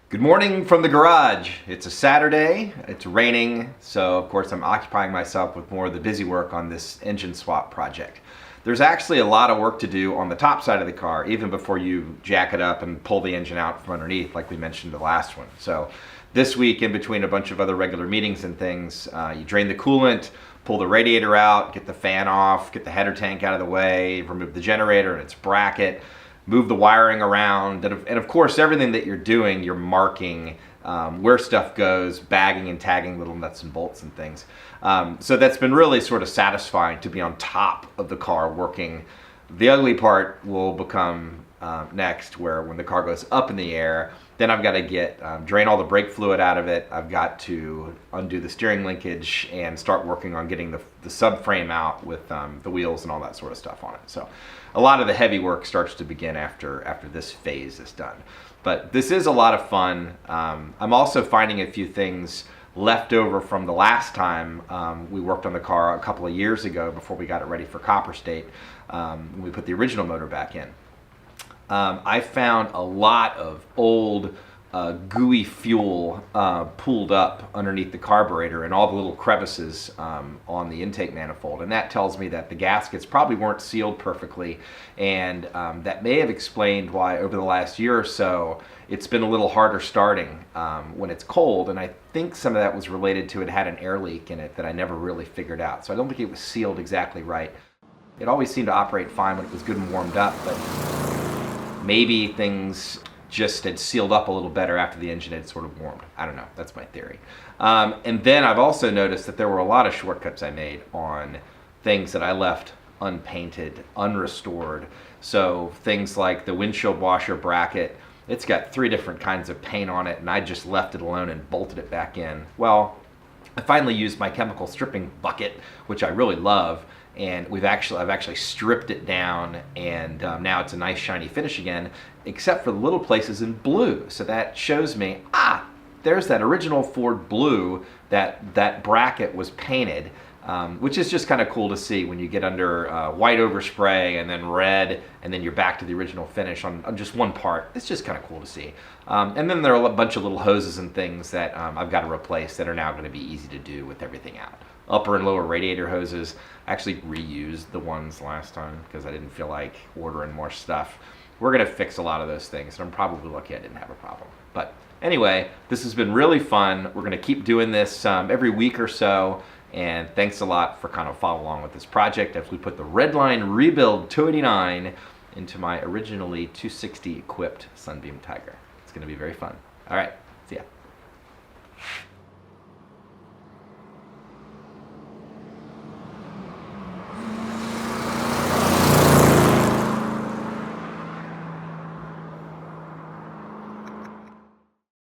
Good morning from the garage. It's a Saturday, it's raining, so of course I'm occupying myself with more of the busy work on this engine swap project. There's actually a lot of work to do on the top side of the car, even before you jack it up and pull the engine out from underneath like we mentioned the last one. So this week, in between a bunch of other regular meetings and things, you drain the coolant, pull the radiator out, get the fan off, get the header tank out of the way, remove the generator and its bracket, move the wiring around, and of course everything that you're doing, you're marking where stuff goes, bagging and tagging little nuts and bolts and things. So that's been really sort of satisfying to be on top of the car working. The ugly part will become next, where when the car goes up in the air, then I've got to drain all the brake fluid out of it. I've got to undo the steering linkage and start working on getting the subframe out with the wheels and all that sort of stuff on it. So a lot of the heavy work starts to begin after this phase is done. But this is a lot of fun. I'm also finding a few things left over from the last time we worked on the car a couple of years ago before we got it ready for Copper State, when we put the original motor back in. I found a lot of old gooey fuel pooled up underneath the carburetor and all the little crevices on the intake manifold, and that tells me that the gaskets probably weren't sealed perfectly, and that may have explained why over the last year or so it's been a little harder starting when it's cold, and I think some of that was related to it had an air leak in it that I never really figured out. So I don't think it was sealed exactly right. It always seemed to operate fine when it was good and warmed up, but maybe things just had sealed up a little better after the engine had sort of warmed. I don't know, that's my theory. And then I've also noticed that there were a lot of shortcuts I made on things that I left unpainted, unrestored. So things like the windshield washer bracket, it's got 3 different kinds of paint on it, and I just left it alone and bolted it back in. Well, I finally used my chemical stripping bucket, which I really love, and I've actually stripped it down, and now it's a nice shiny finish again, except for the little places in blue. So that shows me, there's that original Ford blue that bracket was painted, which is just kind of cool to see when you get under white overspray and then red, and then you're back to the original finish on just one part. It's just kind of cool to see. And then there are a bunch of little hoses and things that I've got to replace that are now going to be easy to do with everything out. Upper and lower radiator hoses. I actually reused the ones last time because I didn't feel like ordering more stuff. We're going to fix a lot of those things, and I'm probably lucky I didn't have a problem. But anyway, this has been really fun. We're going to keep doing this every week or so, and thanks a lot for kind of following along with this project as we put the Redline Rebuild 289 into my originally 260 equipped Sunbeam Tiger. It's going to be very fun. All right, see ya.